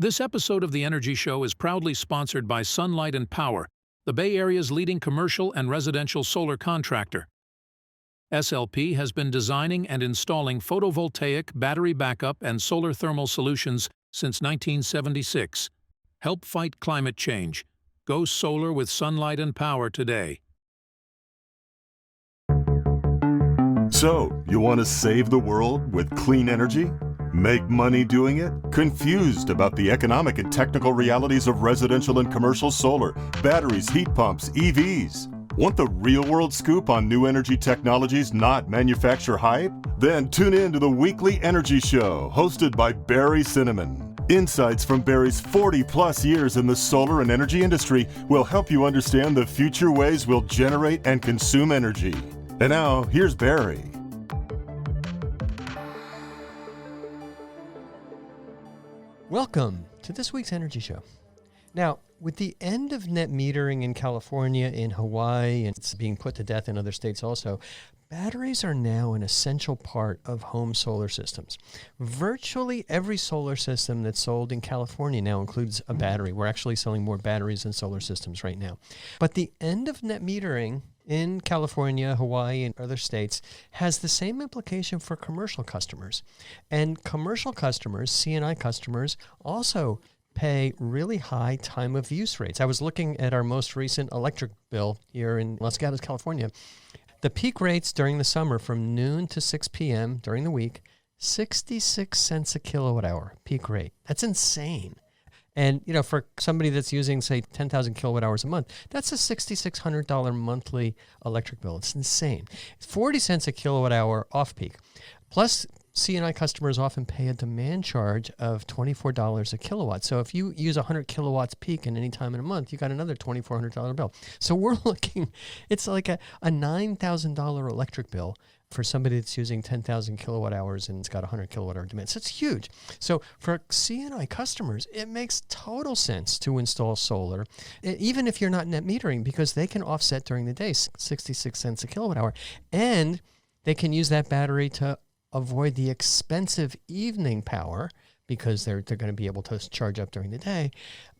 This episode of The Energy Show is proudly sponsored by Sunlight and Power, the Bay Area's leading commercial and residential solar contractor. SLP has been designing and installing photovoltaic, battery backup, and solar thermal solutions since 1976. Help fight climate change. Go solar with Sunlight and Power today. So, you want to save the world with clean energy? Make money doing it? Confused about the economic and technical realities of residential and commercial solar, batteries, heat pumps, EVs? Want the real-world scoop on new energy technologies, not manufacturer hype? Then tune in to the Weekly Energy Show, hosted by Barry Cinnamon. Insights from Barry's 40-plus years in the solar and energy industry will help you understand the future ways we'll generate and consume energy. And now, here's Barry. Welcome to this week's Energy Show. Now, with the end of net metering in California, in Hawaii, and it's being put to death in other states also, batteries are now an essential part of home solar systems. Virtually every solar system that's sold in California now includes a battery. We're actually selling more batteries than solar systems right now. But the end of net metering in California, Hawaii, and other states has the same implication for commercial customers. And commercial customers, C&I customers, also pay really high time of use rates. I was looking at our most recent electric bill here in Los Gatos, California. The peak rates during the summer from noon to 6 p.m. during the week, 66 cents a kilowatt hour peak rate. That's insane. And, you know, for somebody that's using, say, 10,000 kilowatt hours a month, that's a $6,600 monthly electric bill. It's insane. 40 cents a kilowatt hour off peak. Plus, C&I customers often pay a demand charge of $24 a kilowatt. So if you use 100 kilowatts peak in any time in a month, you got another $2,400 bill. So we're looking, it's like a $9,000 electric bill for somebody that's using 10,000 kilowatt hours and it's got 100 kilowatt hour demand. So it's huge. So for C&I customers, it makes total sense to install solar, even if you're not net metering, because they can offset during the day 66 cents a kilowatt hour. And they can use that battery to avoid the expensive evening power because they're going to be able to charge up during the day,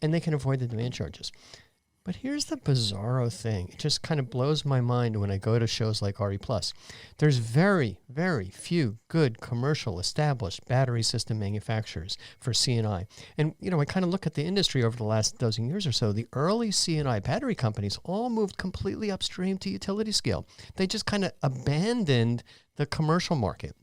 and they can avoid the demand charges. But here's the bizarro thing. It just kind of blows my mind when I go to shows like RE+. There's very, very few good commercial established battery system manufacturers for C&I. And, you know, I kind of look at the industry over the last dozen years or so. The early C&I battery companies all moved completely upstream to utility scale. They just kind of abandoned the commercial market.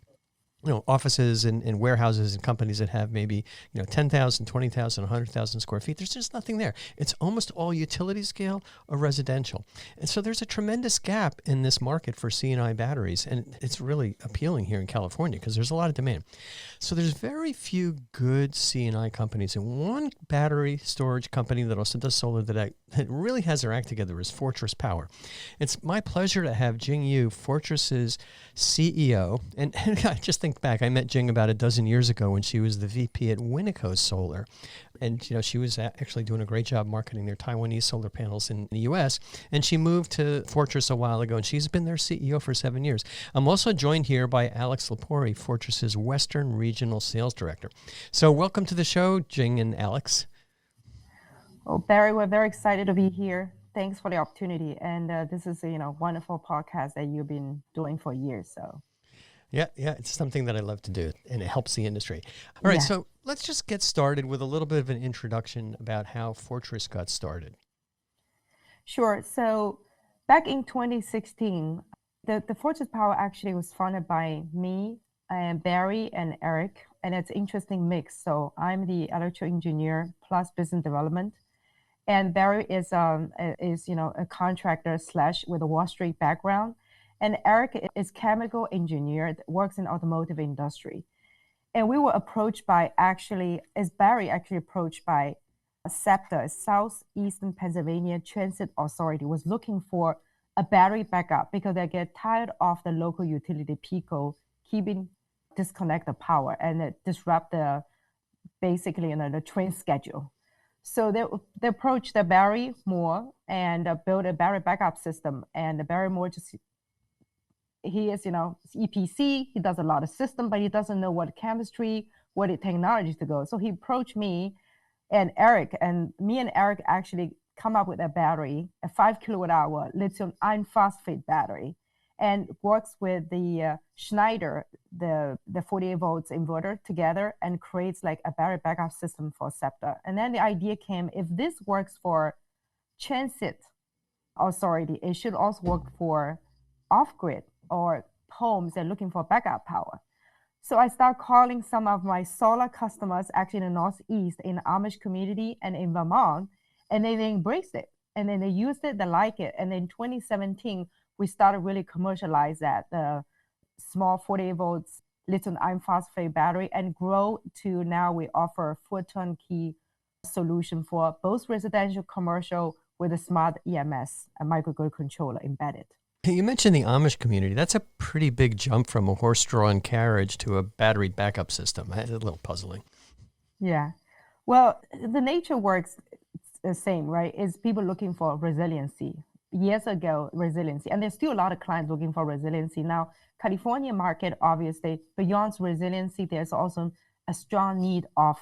You know, offices and warehouses and companies that have maybe, 10,000, 20,000, 100,000 square feet. There's just nothing there. It's almost all utility scale or residential. And so there's a tremendous gap in this market for C&I batteries. And it's really appealing here in California because there's a lot of demand. So there's very few good C&I companies. And one battery storage company that also does solar that really has their act together is Fortress Power. It's my pleasure to have Jing Yu, Fortress's CEO. And I just think back, I met Jing about a dozen years ago when she was the VP at Winneco Solar. And, she was actually doing a great job marketing their Taiwanese solar panels in the U.S. And she moved to Fortress a while ago, and she's been their CEO for 7 years. I'm also joined here by Alex Lepori, Fortress's Western Regional Sales Director. So welcome to the show, Jing and Alex. Well, Barry, we're very excited to be here. Thanks for the opportunity. And this is a wonderful podcast that you've been doing for years. So. Yeah, it's something that I love to do, and it helps the industry. All right, So let's just get started with a little bit of an introduction about how Fortress got started. Sure. So back in 2016, the Fortress Power actually was founded by me and Barry and Eric, and it's an interesting mix. So I'm the electrical engineer plus business development, and Barry is a contractor / with a Wall Street background. And Eric is chemical engineer that works in automotive industry. And we were approached by Barry approached by SEPTA, Southeastern Pennsylvania Transit Authority, was looking for a battery backup because they get tired of the local utility PECO keeping disconnect the power and it disrupt the train schedule. So they approached the Barry Moore and built a battery backup system. And the Barry Moore he is, EPC, he does a lot of system, but he doesn't know what chemistry, what technology to go. So he approached me And me and Eric actually come up with a battery, a 5 kWh lithium iron phosphate battery, and works with the Schneider, the 48 volts inverter together, and creates like a battery backup system for SEPTA. And then the idea came, if this works for transit authority, it should also work for off-grid or homes that are looking for backup power. So I start calling some of my solar customers actually in the Northeast, in the Amish community and in Vermont, and they embraced it. And then they used it, they like it. And in 2017, we started really commercialize that, the small 48 volts lithium iron phosphate battery, and grow to now we offer a full turnkey solution for both residential, commercial with a smart EMS, a microgrid controller embedded. You mentioned the Amish community. That's a pretty big jump from a horse-drawn carriage to a battery backup system. It's a little puzzling. Yeah. Well, the nature works the same, right? Is people looking for resiliency. Years ago, resiliency. And there's still a lot of clients looking for resiliency. Now, California market, obviously, beyond resiliency, there's also a strong need of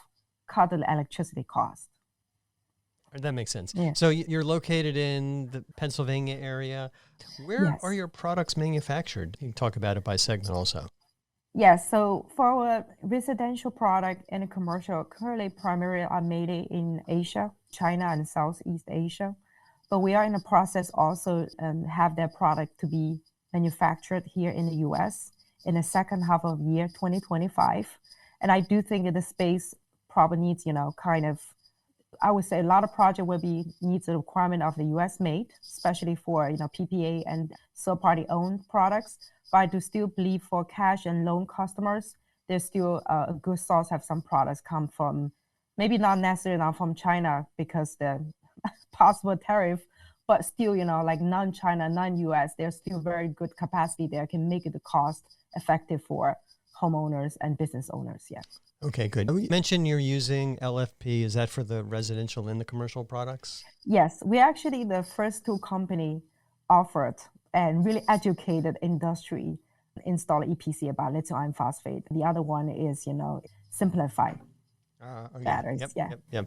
cut the electricity cost. That makes sense. Yeah. So you're located in the Pennsylvania area. Where Yes. are your products manufactured? You can talk about it by segment also. Yes, so for our residential product and commercial, currently primarily are made in Asia, China and Southeast Asia. But we are in the process also have that product to be manufactured here in the US in the second half of year 2025. And I do think that the space probably needs, kind of, I would say a lot of project will be needs a requirement of the US made, especially for, PPA and third party owned products. But I do still believe for cash and loan customers, there's still a good source have some products come from, maybe not necessarily now from China because the possible tariff, but still, like non-China, non-US, there's still very good capacity there can make it the cost effective for homeowners and business owners. Yeah. Okay, good. You mentioned you're using LFP. Is that for the residential and the commercial products? Yes, we actually the first two company offered and really educated industry install EPC about lithium iron phosphate. The other one is, simplified batteries. Yep. They're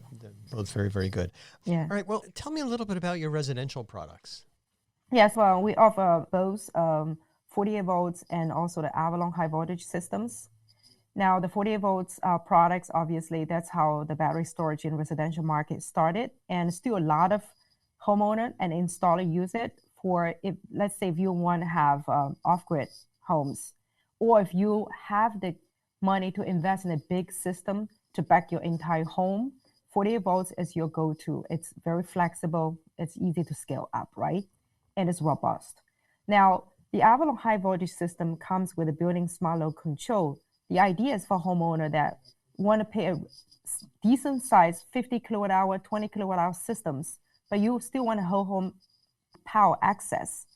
both very, very good. Yeah. All right. Well, tell me a little bit about your residential products. Yes, well, we offer both 48 volts and also the Avalon high voltage systems. Now, the 48 volts products, obviously, that's how the battery storage in residential market started. And still a lot of homeowner and installer use it for, let's say, if you want to have off-grid homes, or if you have the money to invest in a big system to back your entire home, 48 volts is your go-to. It's very flexible. It's easy to scale up, right? And it's robust. Now, the Avalon high voltage system comes with a built-in smart load control. The idea is for homeowner that want to pay a decent size 50 kilowatt hour, 20 kilowatt hour systems, but you still want a whole home power access,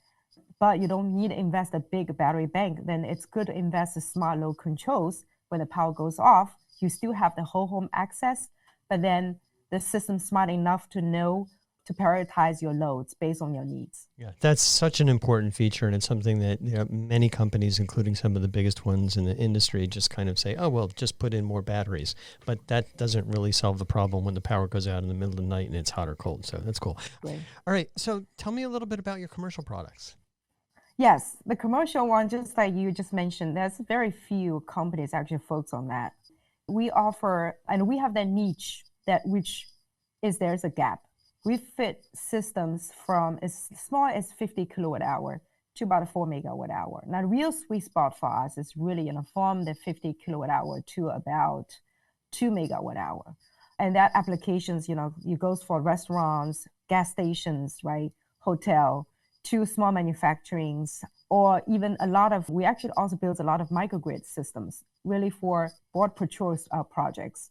but you don't need to invest a big battery bank. Then it's good to invest in smart load controls. When the power goes off, you still have the whole home access, but then the system's smart enough to know to prioritize your loads based on your needs. Yeah, that's such an important feature, and it's something that many companies, including some of the biggest ones in the industry, just kind of say, oh, well, just put in more batteries. But that doesn't really solve the problem when the power goes out in the middle of the night and it's hot or cold. So that's cool. Great. All right, so tell me a little bit about your commercial products. Yes, the commercial one, just like you just mentioned, there's very few companies actually focus on that. We offer, and we have that niche which is there's a gap. We fit systems from as small as 50 kilowatt hour to about a 4 megawatt hour. Now, the real sweet spot for us is really from the 50 kilowatt hour to about 2 megawatt hour. And that applications, it goes for restaurants, gas stations, right, hotel, to small manufacturings, or even we actually also build a lot of microgrid systems, really for board patrol projects.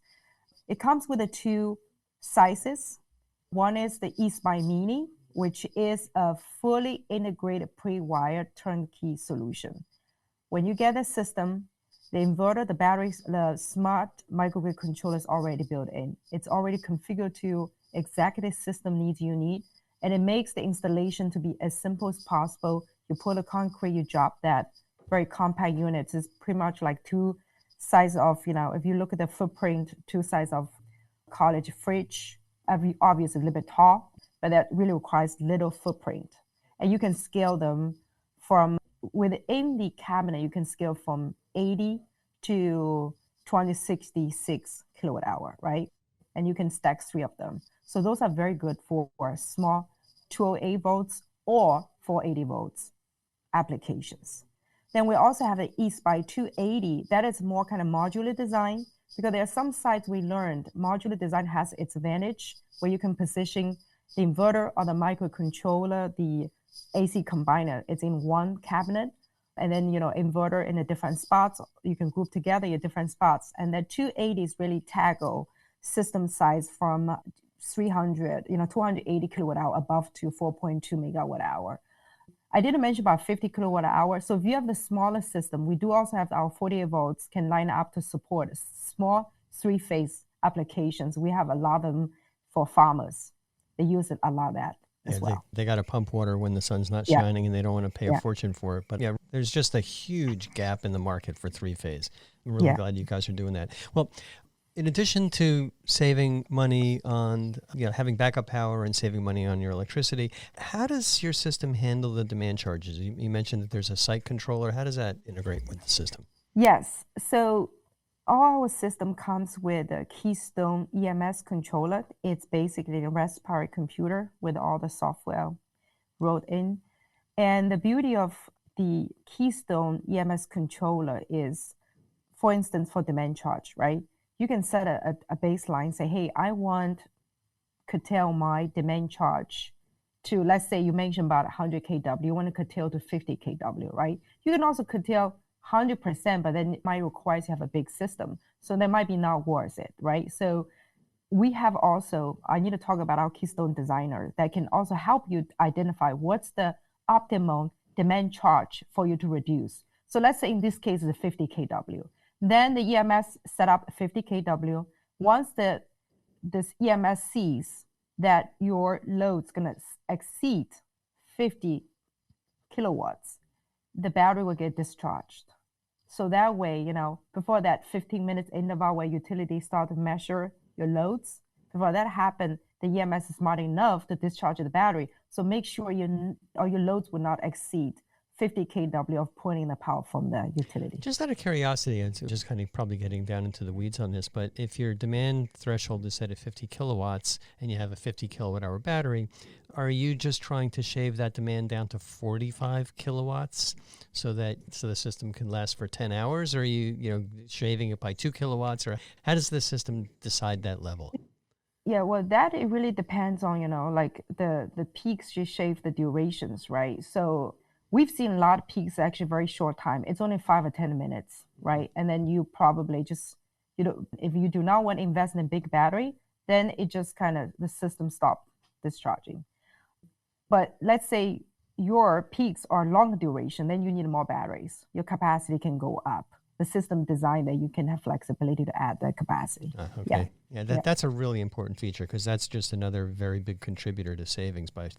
It comes with the two sizes. One is the eSpy Mini, which is a fully integrated pre-wired turnkey solution. When you get a system, the inverter, the batteries, the smart microgrid controller is already built in. It's already configured to exactly the system needs you need, and it makes the installation to be as simple as possible. You put a concrete, you drop that very compact units. It's pretty much like two sides of, if you look at the footprint, two sides of college fridge, obviously a little bit tall, but that really requires little footprint. And you can scale them from within the cabinet, you can scale from 80 to 266 kilowatt hour, right? And you can stack 3 of them. So those are very good for small 208 volts or 480 volts applications. Then we also have the eSpy 280. That is more kind of modular design, because there are some sites we learned modular design has its advantage, where you can position the inverter or the microcontroller, the AC combiner, it's in one cabinet. And then, inverter in the different spots, you can group together your different spots. And the 280s really tackle system size from 280 kilowatt hour above to 4.2 megawatt hour. I didn't mention about 50 kilowatt hour. So if you have the smaller system, we do also have our 48 volts can line up to support small 3-phase applications. We have a lot of them for farmers. They use it a lot of that as well. They got to pump water when the sun's not shining, and they don't want to pay a fortune for it. But there's just a huge gap in the market for 3-phase. I'm really glad you guys are doing that. Well, in addition to saving money on having backup power and saving money on your electricity, how does your system handle the demand charges? You mentioned that there's a site controller. How does that integrate with the system? Yes. So our system comes with a Keystone EMS controller. It's basically a Raspberry computer with all the software wrote in. And the beauty of the Keystone EMS controller is, for instance, for demand charge, right? You can set a baseline, say, hey, I want curtail my demand charge to, let's say you mentioned about 100 kW, you want to curtail to 50 kW, right? You can also curtail 100%, but then it might require to have a big system. So that might be not worth it, right? So we have also, I need to talk about our Keystone Designer that can also help you identify what's the optimum demand charge for you to reduce. So let's say in this case it's 50 kW. Then the EMS set up 50 kW. Once this EMS sees that your load's going to exceed 50 kilowatts, the battery will get discharged. So that way, before that 15 minutes interval where utilities start to measure your loads, before that happens, the EMS is smart enough to discharge the battery. So make sure your loads will not exceed 50 kW of pulling the power from the utility. Just out of curiosity, and just kind of probably getting down into the weeds on this, but if your demand threshold is set at 50 kilowatts and you have a 50 kilowatt hour battery, are you just trying to shave that demand down to 45 kilowatts so the system can last for 10 hours? Or are you shaving it by 2 kilowatts? Or how does the system decide that level? Yeah, well, it really depends on, like the peaks, you shave the durations, right? So we've seen a lot of peaks actually very short time. It's only 5 or 10 minutes, right? And then you probably just, if you do not want to invest in a big battery, then it just the system stops discharging. But let's say your peaks are long duration, then you need more batteries. Your capacity can go up. The system designed that you can have flexibility to add that capacity. Okay. That's a really important feature, because that's just another very big contributor to savings by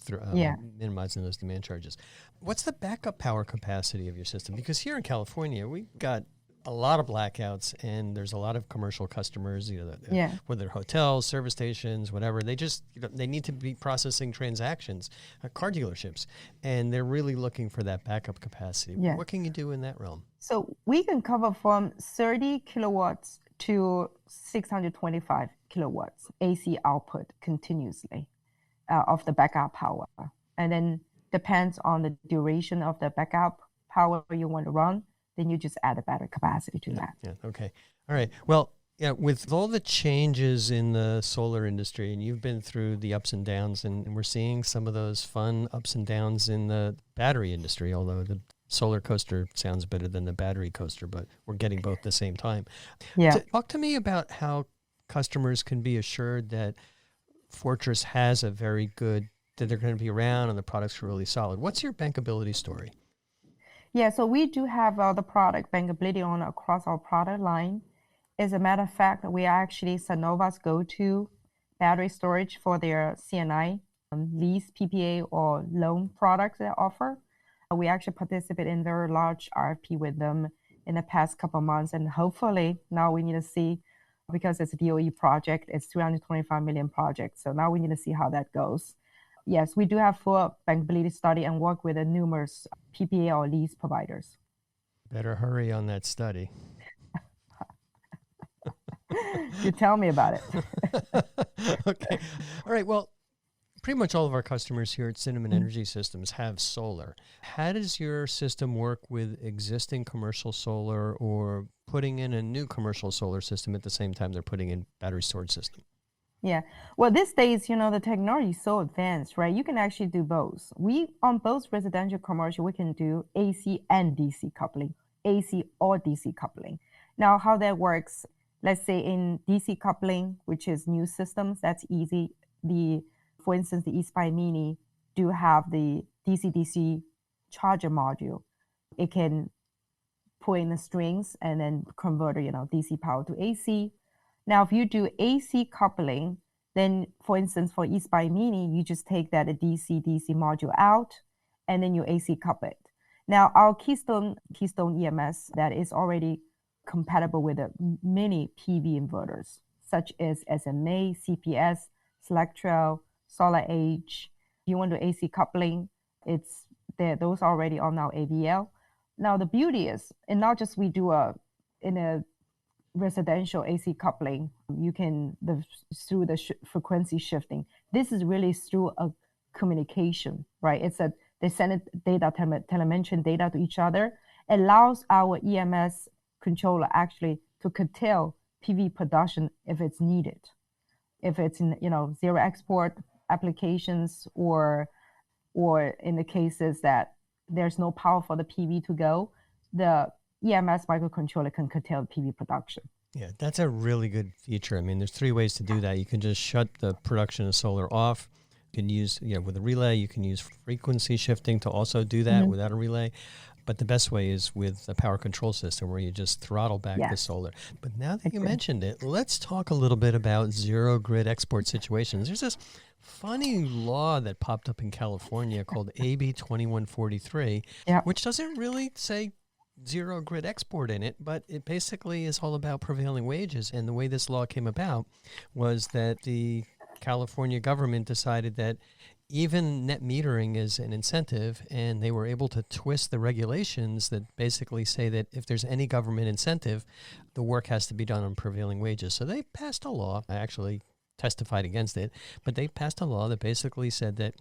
minimizing those demand charges. What's the backup power capacity of your system? Because here in California, we've got a lot of blackouts, and there's a lot of commercial customers, whether they're hotels, service stations, whatever. They just, they need to be processing transactions, car dealerships, and they're really looking for that backup capacity. Yeah. What can you do in that realm? So we can cover from 30 kilowatts to 625 kilowatts AC output continuously of the backup power. And then depends on the duration of the backup power you want to run, then you just add a battery capacity to that. Yeah, okay. All right. Well, with all the changes in the solar industry, and you've been through the ups and downs, and we're seeing some of those fun ups and downs in the battery industry, although the solar coaster sounds better than the battery coaster, but we're getting both at the same time. Yeah. Talk to me about how customers can be assured that Fortress has that they're going to be around and the products are really solid. What's your bankability story? Yeah, so we do have the product bankability on across our product line. As a matter of fact, we are actually Sunnova's go-to battery storage for their C&I lease, PPA, or loan products they offer. We actually participate in very large RFP with them in the past couple of months, and hopefully now we need to see because it's a DOE project. It's 325 million project. So now we need to see how that goes. Yes, we do have full bankability study and work with numerous PPA or lease providers. Better hurry on that study. You tell me about it. Okay. All right. Well, pretty much all of our customers here at Cinnamon Energy Systems have solar. How does your system work with existing commercial solar or putting in a new commercial solar system at the same time they're putting in battery storage system? Yeah. Well, these days, the technology is so advanced, right? You can actually do both. On both residential, commercial, we can do AC and DC coupling, AC or DC coupling. Now, how that works, let's say in DC coupling, which is new systems, that's easy. For instance, the eSpy Mini do have the DC-DC charger module. It can pull in the strings and then convert, DC power to AC. Now, if you do AC coupling, then for instance, for eSpy Mini, you just take that DC-DC module out and then you AC couple it. Now, our Keystone EMS that is already compatible with many PV inverters, such as SMA, CPS, Selectro, Solar Age. If you want to AC coupling, it's there. Those are already on our AVL. Now the beauty is, and not just we do in a residential AC coupling, you can through the frequency shifting. This is really through a communication, right? They send data, telemetry data to each other. It allows our EMS controller actually to curtail PV production if it's needed. If it's in zero export applications or in the cases that there's no power for the PV to go, the EMS microcontroller can curtail the PV production. Yeah, that's a really good feature. I mean, there's 3 ways to do that. You can just shut the production of solar off. You can use, with a relay, you can use frequency shifting to also do that without a relay. But the best way is with a power control system where you just throttle back the solar. But now that you mentioned it, let's talk a little bit about zero grid export situations. There's this funny law that popped up in California called AB 2143, which doesn't really say zero grid export in it, but it basically is all about prevailing wages. And the way this law came about was that the California government decided that even net metering is an incentive, and they were able to twist the regulations that basically say that if there's any government incentive, the work has to be done on prevailing wages. So they passed a law. I actually testified against it, but they passed a law that basically said that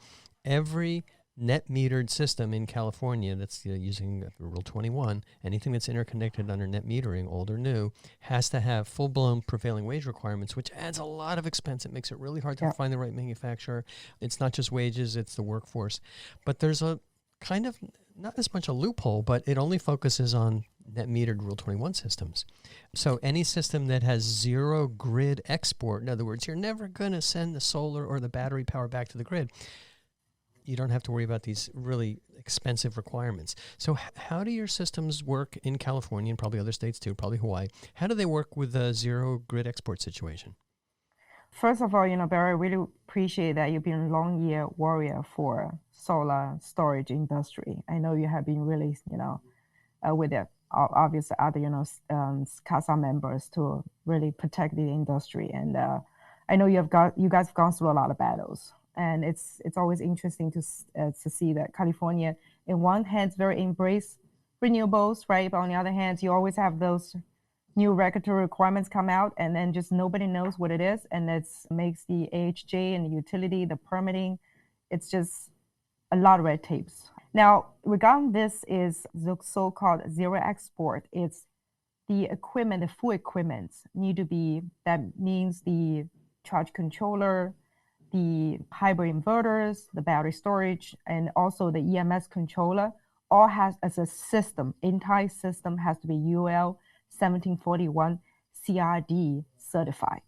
every net metered system in California that's using Rule 21, anything that's interconnected under net metering, old or new, has to have full-blown prevailing wage requirements, which adds a lot of expense. It makes it really hard to find the right manufacturer. It's not just wages, it's the workforce. But there's a kind of, not as much a loophole, but it only focuses on net metered Rule 21 systems. So any system that has zero grid export, in other words, you're never going to send the solar or the battery power back to the grid, you don't have to worry about these really expensive requirements. So how do your systems work in California and probably other states too, probably Hawaii? How do they work with a zero grid export situation? First of all, Barry, I really appreciate that you've been a long year warrior for solar storage industry. I know you have been really, with the obviously other, CASA members to really protect the industry. And I know you guys have gone through a lot of battles. And it's always interesting to see that California, in one hand, very embrace renewables, right? But on the other hand, you always have those new regulatory requirements come out, and then just nobody knows what it is, and it makes the AHJ and the utility, the permitting, it's just a lot of red tapes. Now, regarding this is the so-called zero export. It's the equipment, the full equipment need to be, that means the charge controller, the hybrid inverters, the battery storage, and also the EMS controller, all has as a system, entire system has to be UL 1741 CRD certified.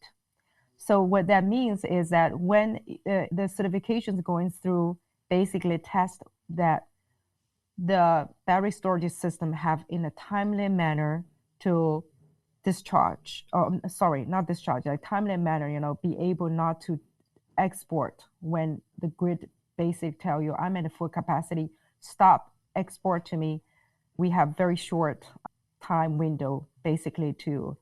So what that means is that when the certification is going through, basically test that the battery storage system have in a timely manner to discharge, not discharge, like timely manner, be able not to export when the grid basic tell you I'm at a full capacity, stop, export to me. We have very short time window basically to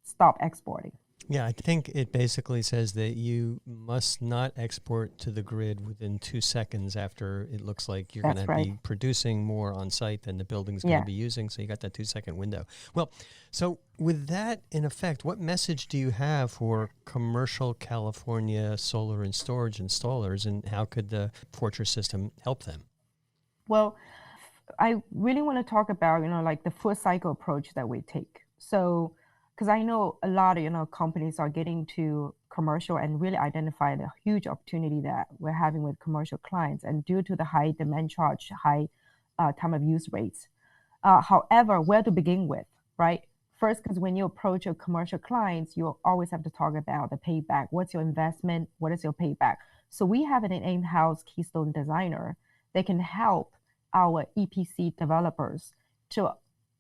stop exporting. Yeah, I think it basically says that you must not export to the grid within 2 seconds after it looks like you're going That's to right. be producing more on site than the building's going to Yeah. be using. So you got that 2 second window. Well, so with that in effect, what message do you have for commercial California solar and storage installers, and how could the Fortress system help them? Well, I really want to talk about, like the full cycle approach that we take. So, because I know a lot of, companies are getting to commercial and really identify the huge opportunity that we're having with commercial clients. And due to the high demand charge, high time of use rates. However, where to begin with, right? First, because when you approach your commercial clients, you always have to talk about the payback. What's your investment? What is your payback? So we have an in-house Keystone designer that can help our EPC developers to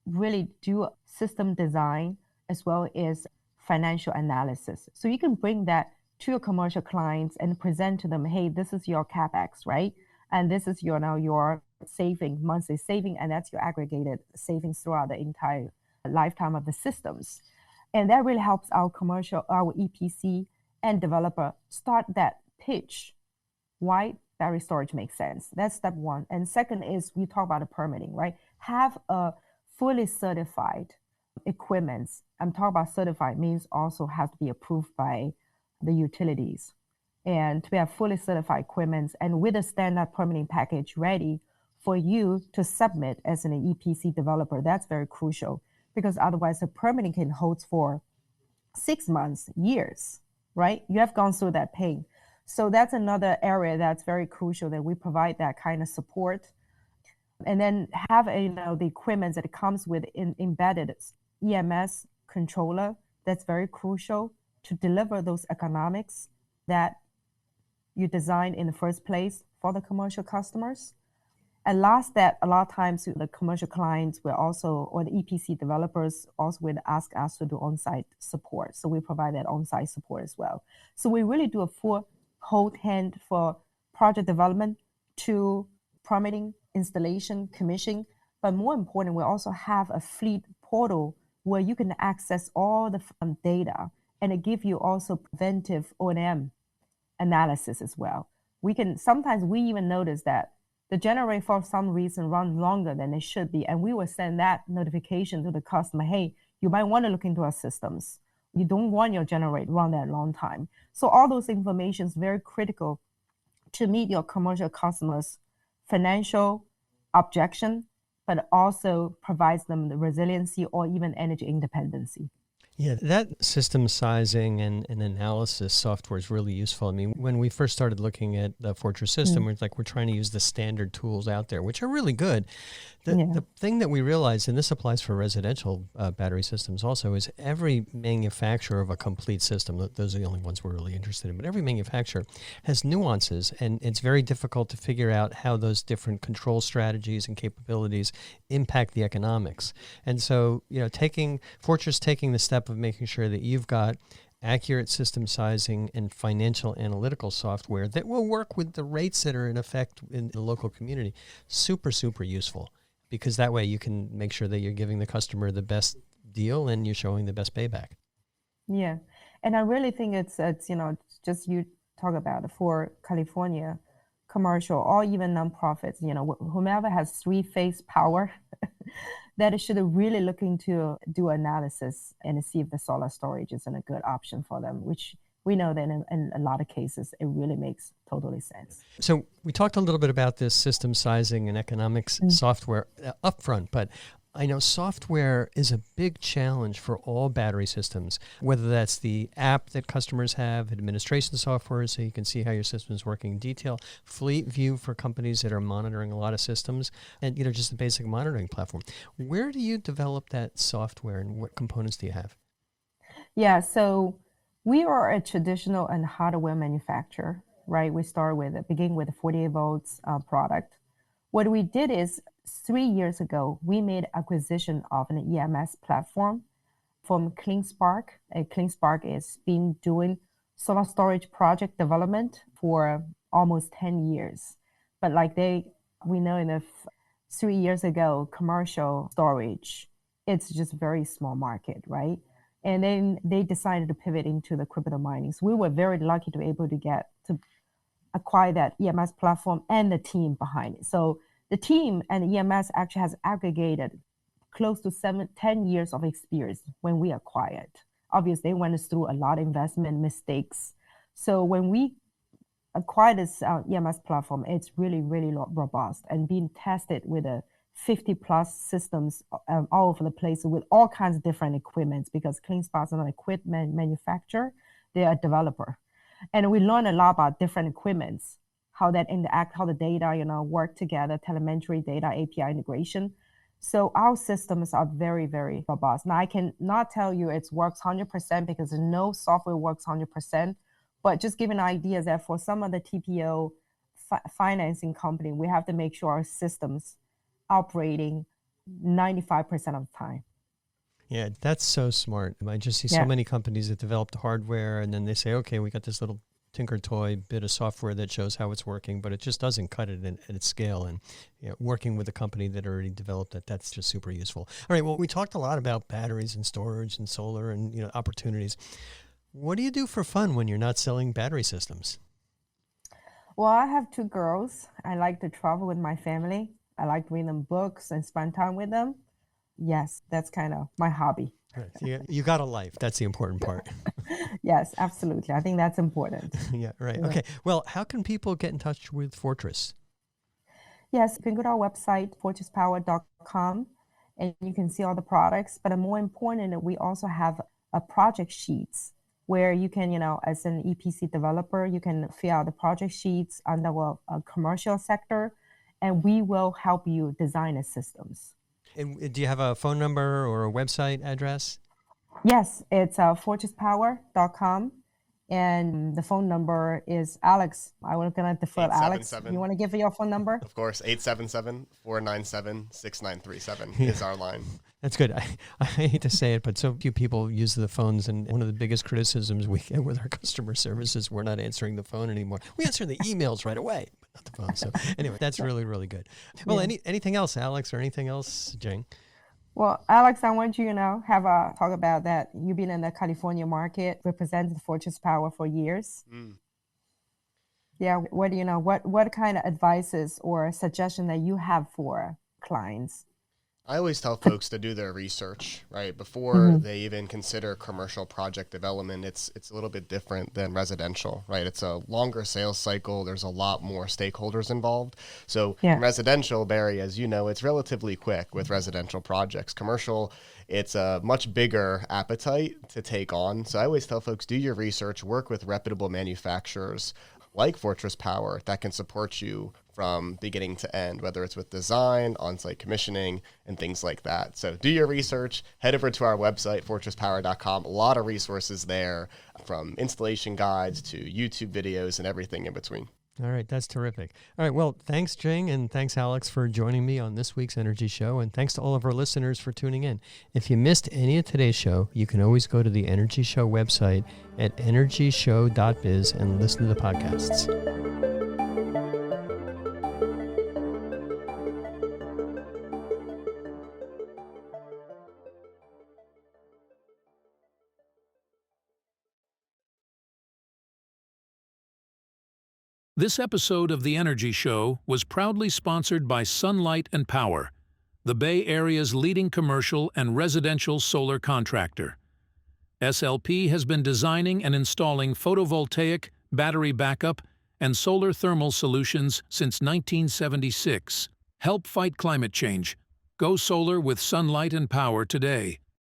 really do system design as well as financial analysis. So you can bring that to your commercial clients and present to them, hey, this is your capex, right? And this is your saving, monthly saving, and that's your aggregated savings throughout the entire lifetime of the systems. And that really helps our EPC and developer start that pitch. Why battery storage makes sense? That's step one. And second is we talk about the permitting, right? Have a fully certified equipment. I'm talking about certified means also has to be approved by the utilities and to have fully certified equipment and with a standard permitting package ready for you to submit as an EPC developer. That's very crucial because otherwise the permitting can hold for 6 months, years, right? You have gone through that pain. So that's another area that's very crucial that we provide that kind of support. And then have the equipment that comes with embedded EMS controller. That's very crucial to deliver those economics that you designed in the first place for the commercial customers. And last, that a lot of times the commercial clients will also, or the EPC developers also would ask us to do on-site support. So we provide that on-site support as well. So we really do a full hold hand for project development to permitting, installation, commissioning. But more important, we also have a fleet portal where you can access all the data and it give you also preventive O&M analysis as well. Sometimes we even notice that the generator for some reason run longer than it should be. And we will send that notification to the customer, hey, you might want to look into our systems. You don't want your generator run that long time. So all those information is very critical to meet your commercial customers' financial objection, but also provides them the resiliency or even energy independency. Yeah, that system sizing and analysis software is really useful. I mean, when we first started looking at the Fortress system, we're trying to use the standard tools out there, which are really good. The thing that we realized, and this applies for residential battery systems also, is every manufacturer of a complete system, those are the only ones we're really interested in, but every manufacturer has nuances, and it's very difficult to figure out how those different control strategies and capabilities impact the economics. And so, Fortress taking the step of making sure that you've got accurate system sizing and financial analytical software that will work with the rates that are in effect in the local community, super, super useful. Because that way you can make sure that you're giving the customer the best deal and you're showing the best payback. Yeah. And I really think it's just you talk about it for California commercial or even nonprofits, whomever has three-phase power, that should really look into do analysis and see if the solar storage is a good option for them, which we know that in a lot of cases, it really makes totally sense. So we talked a little bit about this system sizing and economics software upfront, but I know software is a big challenge for all battery systems, whether that's the app that customers have, administration software so you can see how your system is working in detail, Fleet View for companies that are monitoring a lot of systems, and just the basic monitoring platform. Where do you develop that software and what components do you have? Yeah, so we are a traditional and hardware manufacturer, right? We begin with a 48 volts product. What we did is 3 years ago, we made acquisition of an EMS platform from CleanSpark. CleanSpark has been doing solar storage project development for almost 10 years. But we know 3 years ago, commercial storage, it's just a very small market, right? And then they decided to pivot into the crypto mining. So we were very lucky to be able to acquire that EMS platform and the team behind it. So the team and the EMS actually has aggregated close to 10 years of experience when we acquired. Obviously, they went through a lot of investment mistakes. So when we acquired this EMS platform, it's really, really robust and being tested with a 50 plus systems all over the place with all kinds of different equipments, because CleanSpark is not an equipment manufacturer, they're a developer. And we learned a lot about different equipments, how that interact, how the data, work together, telemetry data, API integration. So our systems are very, very robust. Now I can not tell you it works 100% because no software works 100%, but just give an idea that for some of the TPO financing company, we have to make sure our systems operating 95% of the time. Yeah, that's so smart. I just see so many companies that develop the hardware and then they say, okay, we got this little tinker toy bit of software that shows how it's working, but it just doesn't cut it at its scale. And working with a company that already developed it, that's just super useful. All right, well, we talked a lot about batteries and storage and solar and opportunities. What do you do for fun when you're not selling battery systems? Well, I have 2 girls. I like to travel with my family. I like reading them books and spend time with them. Yes, that's kind of my hobby. Right. You got a life. That's the important part. Yes, absolutely. I think that's important. Yeah, right. Okay. Well, how can people get in touch with Fortress? Yes, you can go to our website, fortresspower.com, and you can see all the products. But more important, we also have a project sheets where you can, as an EPC developer, you can fill out the project sheets under a commercial sector, and we will help you design the systems. And do you have a phone number or a website address? Yes, it's fortresspower.com. And the phone number is Alex. I was going to defer Alex. You want to give your phone number? Of course, 877-497-6937 is our line. That's good. I hate to say it, but so few people use the phones, and one of the biggest criticisms we get with our customer service is we're not answering the phone anymore. We answer the emails right away, but not the phone. So anyway, that's really, really good. Well, anything else, Alex, or anything else, Jing? Well, Alex, I want you to have a talk about that. You've been in the California market, represented Fortress Power for years. Yeah, what do you know? What kind of advices or suggestion that you have for clients? I always tell folks to do their research, right? Before they even consider commercial project development, it's a little bit different than residential, right? It's a longer sales cycle. There's a lot more stakeholders involved. So in residential, Barry, as you know, it's relatively quick with residential projects. Commercial, it's a much bigger appetite to take on. So I always tell folks, do your research, work with reputable manufacturers like Fortress Power that can support you from beginning to end, whether it's with design, on-site commissioning, and things like that. So do your research, head over to our website, fortresspower.com. A lot of resources there, from installation guides to YouTube videos and everything in between. All right, that's terrific. All right, well, thanks, Jing, and thanks, Alex, for joining me on this week's Energy Show, and thanks to all of our listeners for tuning in. If you missed any of today's show, you can always go to the Energy Show website at energyshow.biz and listen to the podcasts. This episode of The Energy Show was proudly sponsored by Sunlight and Power, the Bay Area's leading commercial and residential solar contractor. SLP has been designing and installing photovoltaic, battery backup, and solar thermal solutions since 1976. Help fight climate change. Go solar with Sunlight and Power today.